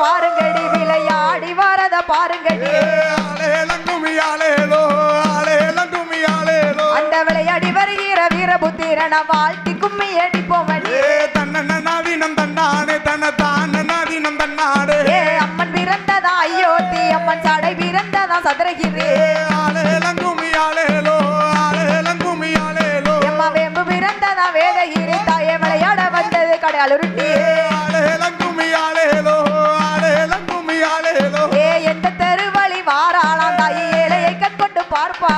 பாருங்கடி விளையாடி வரத பாருங்கடி அந்த விளையாடி வருகிற வீரபுத்திரன வாழ்த்தி கும்மி அடிப்போமடி தன்னதினம் தன்னானே தன்னதினம் தன்னாடு அம்மன் பிறந்ததா அயோத்தி அம்மன் சாடை பிறந்ததா சதுரகிரி அம்மா வேம்பு பிறந்ததா வேதகிரி தாயே விளையாட வந்தது கடையாளுருட்டி எந்த தெருவழி வாராளாம் தாயி ஏழையை கண்கொண்டு பார்ப்பா